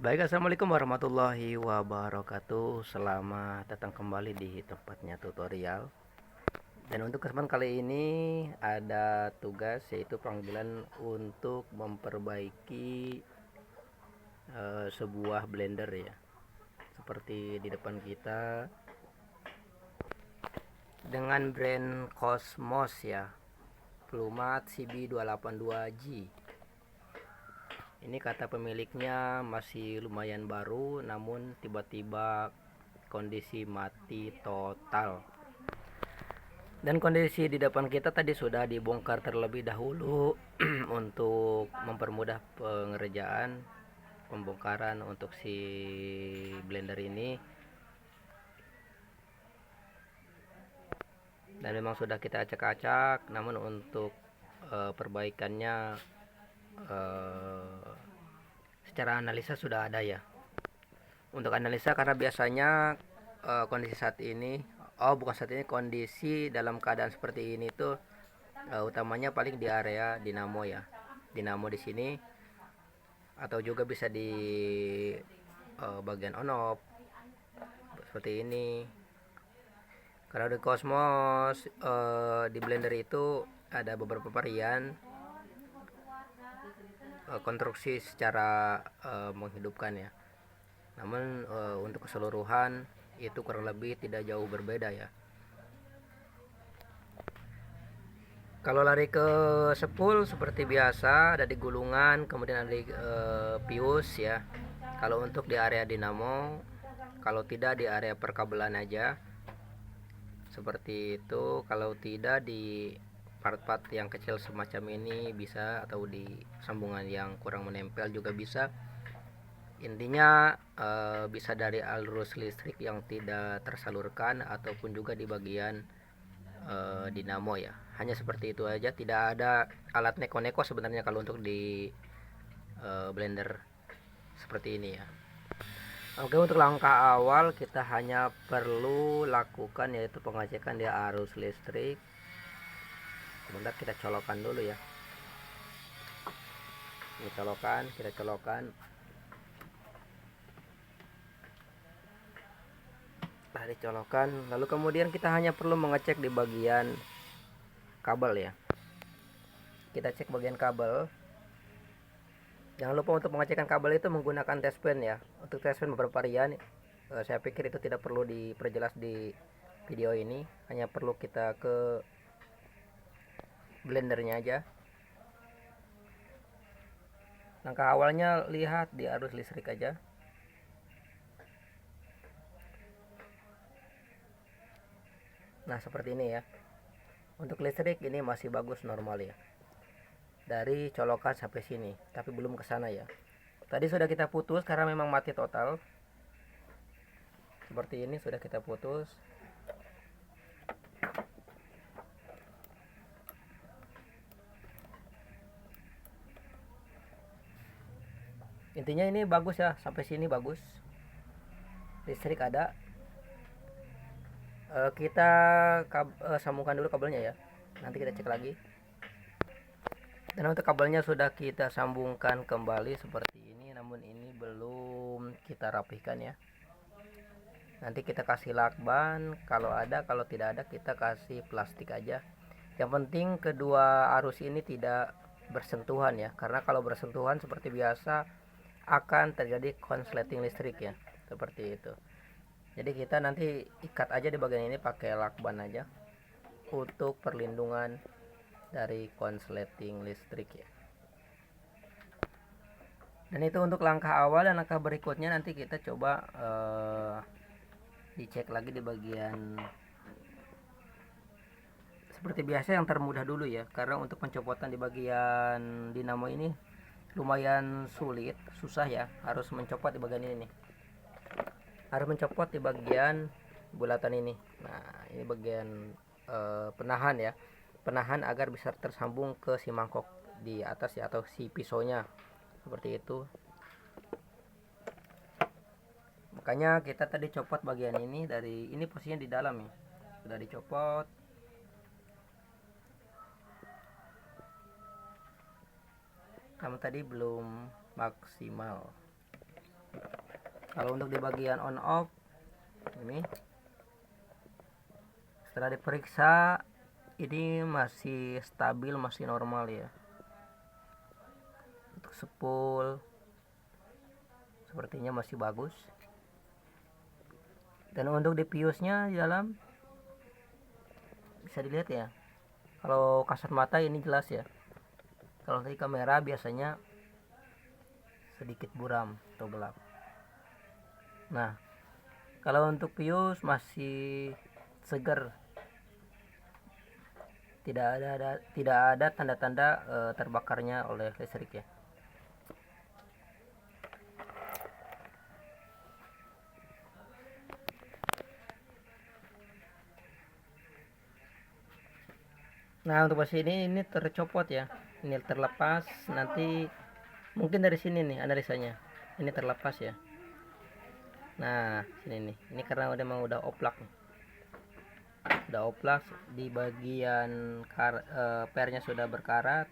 Baik, assalamualaikum warahmatullahi wabarakatuh. Selamat datang kembali di tempatnya tutorial. Dan untuk kesempatan kali ini ada tugas yaitu panggilan untuk memperbaiki sebuah blender ya. Seperti di depan kita dengan brand Cosmos ya. Plumat CB282G. Ini kata pemiliknya masih lumayan baru, namun tiba-tiba kondisi mati total. Dan kondisi di depan kita tadi sudah dibongkar terlebih dahulu untuk mempermudah pengerjaan pembongkaran untuk si blender ini. Dan memang sudah kita acak-acak, namun untuk perbaikannya secara analisa sudah ada ya. Untuk analisa karena biasanya kondisi saat ini, bukan saat ini, kondisi dalam keadaan seperti ini tuh utamanya paling di area dinamo ya, dinamo di sini, atau juga bisa di bagian on off seperti ini. Karena di Cosmos di blender itu ada beberapa varian konstruksi secara menghidupkan ya. Namun untuk keseluruhan itu kurang lebih tidak jauh berbeda ya. Kalau lari ke spool seperti biasa ada di gulungan, kemudian ada di fuse ya. Kalau untuk di area dinamo, kalau tidak di area perkabelan aja. Seperti itu. Kalau tidak di part-part yang kecil semacam ini bisa, atau di sambungan yang kurang menempel juga bisa. Intinya bisa dari arus listrik yang tidak tersalurkan ataupun juga di bagian dinamo ya. Hanya seperti itu aja, tidak ada alat neko-neko sebenarnya kalau untuk di blender seperti ini ya. Oke, untuk langkah awal kita hanya perlu lakukan yaitu pengecekan di arus listrik. Sebentar, kita colokkan dulu ya. Ini colokan, kita colokan. Dicolokan, lalu kemudian kita hanya perlu mengecek di bagian kabel ya. Kita cek bagian kabel. Jangan lupa untuk pengecekan kabel itu menggunakan test pen ya. Untuk test pen beberapa varian, saya pikir itu tidak perlu diperjelas di video ini, hanya perlu kita ke blendernya aja. Langkah awalnya lihat di arus listrik aja. Nah, seperti ini ya. Untuk listrik ini masih bagus, normal ya. Dari colokan sampai sini, tapi belum ke sana ya. Tadi sudah kita putus karena memang mati total. Seperti ini sudah kita putus. Intinya ini bagus ya, sampai sini bagus. Listrik ada. Kita sambungkan dulu kabelnya ya. Nanti kita cek lagi. Dan untuk kabelnya sudah kita sambungkan kembali seperti ini, namun ini belum kita rapihkan ya. Nanti kita kasih lakban kalau ada, kalau tidak ada kita kasih plastik aja. Yang penting kedua arus ini tidak bersentuhan ya, karena kalau bersentuhan seperti biasa akan terjadi konsleting listrik ya, seperti itu. Jadi kita nanti ikat aja di bagian ini pakai lakban aja untuk perlindungan dari konsleting listrik ya. Dan itu untuk langkah awal, dan langkah berikutnya nanti kita coba dicek lagi di bagian seperti biasa yang termudah dulu ya, karena untuk pencopotan di bagian dinamo ini lumayan sulit, susah ya, harus mencopot di bagian ini nih. Harus mencopot di bagian bulatan ini. Nah, ini bagian penahan ya, penahan agar bisa tersambung ke si mangkok di atas ya, atau si pisaunya seperti itu. Makanya kita tadi copot bagian ini, dari ini posisinya di dalam ya, sudah dicopot. Kamu tadi belum maksimal. Kalau untuk di bagian on off ini, setelah diperiksa ini masih stabil, masih normal ya. Untuk spool sepertinya masih bagus. Dan untuk di fuse-nya di dalam bisa dilihat ya. Kalau kasat mata ini jelas ya. Kalau dari kamera biasanya sedikit buram atau gelap. Nah, kalau untuk fuse masih segar. Tidak ada tanda-tanda terbakarnya oleh listrik ya. Nah, untuk posisi ini tercopot ya. Ini terlepas, nanti mungkin dari sini nih analisanya. Ini terlepas ya. Nah, sini nih. Ini karena memang udah oplak nih. Udah oplak di bagian pernya sudah berkarat.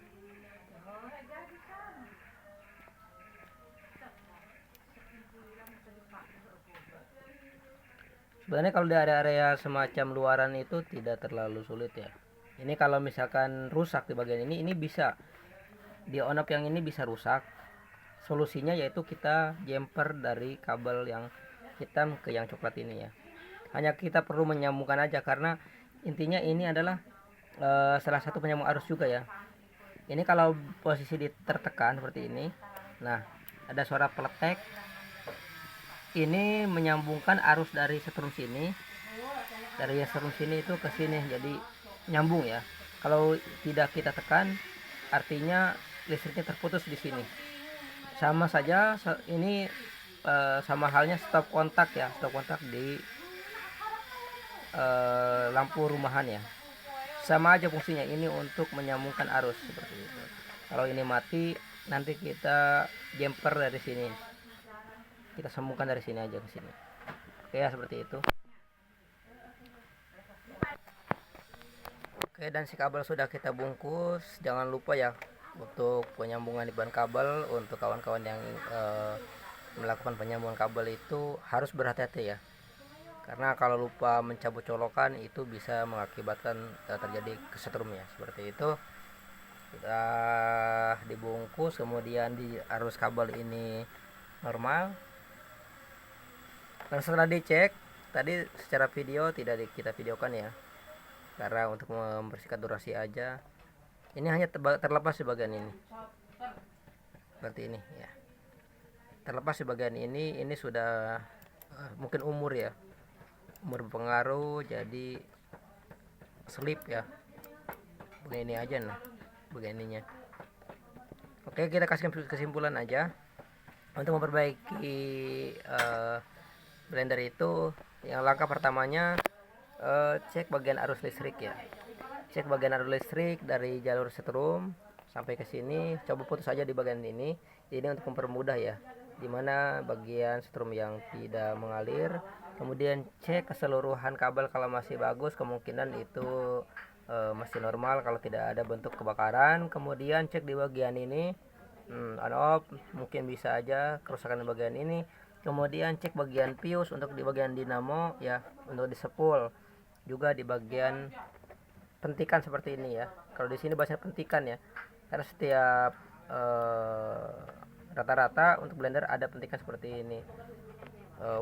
Sebenarnya kalau di area-area semacam luaran itu tidak terlalu sulit ya. Ini kalau misalkan rusak di bagian ini bisa di on off yang ini bisa rusak. Solusinya yaitu kita jumper dari kabel yang hitam ke yang coklat ini ya. Hanya kita perlu menyambungkan aja, karena intinya ini adalah salah satu penyambung arus juga ya. Ini kalau posisi tertekan seperti ini, nah ada suara peletek. Ini menyambungkan arus dari setrum sini, dari setrum sini itu ke sini, jadi nyambung ya. Kalau tidak kita tekan, artinya listriknya terputus di sini. Sama saja ini sama halnya stop kontak ya, stop kontak di lampu rumahan ya. Sama aja fungsinya, ini untuk menyambungkan arus seperti itu. Kalau ini mati, nanti kita jumper dari sini, kita sambungkan dari sini aja ke sini. Oke ya, seperti itu. Oke, dan si kabel sudah kita bungkus. Jangan lupa ya untuk penyambungan di ban kabel. Untuk kawan-kawan yang melakukan penyambungan kabel itu harus berhati-hati ya, karena kalau lupa mencabut colokan itu bisa mengakibatkan terjadi kesetrum ya. Seperti itu. Sudah dibungkus, kemudian di arus kabel ini normal. Dan setelah dicek tadi secara video, tidak kita videokan ya, karena untuk membersihkan durasi aja. Ini hanya terlepas di bagian ini seperti ini ya, terlepas di bagian ini sudah mungkin umur ya, umur berpengaruh, jadi slip ya. Begini aja nah begininya. Oke, kita kasih kesimpulan aja. Untuk memperbaiki blender itu, yang langkah pertamanya cek bagian arus listrik ya. Cek bagian arus listrik dari jalur setrum sampai ke sini, coba putus saja di bagian ini. Ini untuk mempermudah ya, dimana bagian setrum yang tidak mengalir. Kemudian cek keseluruhan kabel, kalau masih bagus kemungkinan itu masih normal, kalau tidak ada bentuk kebakaran. Kemudian cek di bagian ini on off, mungkin bisa aja kerusakan di bagian ini. Kemudian cek bagian fuse untuk di bagian dinamo ya, untuk di spool, juga di bagian pentikan seperti ini ya. Kalau di sini bahasa pentikan ya, karena setiap rata-rata untuk blender ada pentikan seperti ini.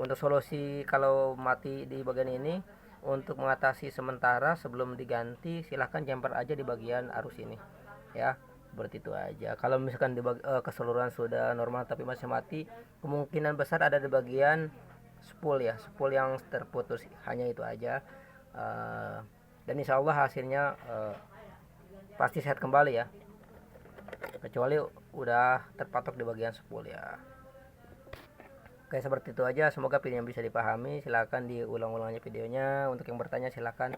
Untuk solusi kalau mati di bagian ini, untuk mengatasi sementara sebelum diganti, silahkan jumper aja di bagian arus ini ya. Seperti itu aja. Kalau misalkan di keseluruhan sudah normal tapi masih mati, kemungkinan besar ada di bagian spool ya, spool yang terputus. Hanya itu aja. Dan insya Allah hasilnya pasti sehat kembali ya, kecuali udah terpatok di bagian spool ya. Oke, seperti itu aja. Semoga video yang bisa dipahami. Silahkan diulang-ulang aja videonya. Untuk yang bertanya silahkan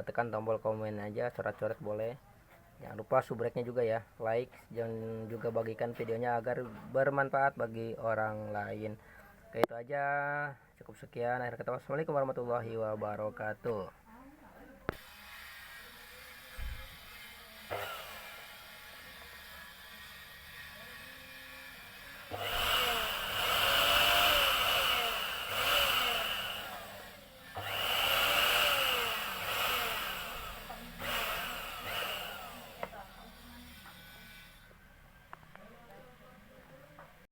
tekan tombol komen aja, coret-coret boleh. Jangan lupa subscribe-nya juga ya, like, dan juga bagikan videonya agar bermanfaat bagi orang lain. Oke, itu aja. Cukup sekian. Akhir kata, wassalamualaikum warahmatullahi wabarakatuh.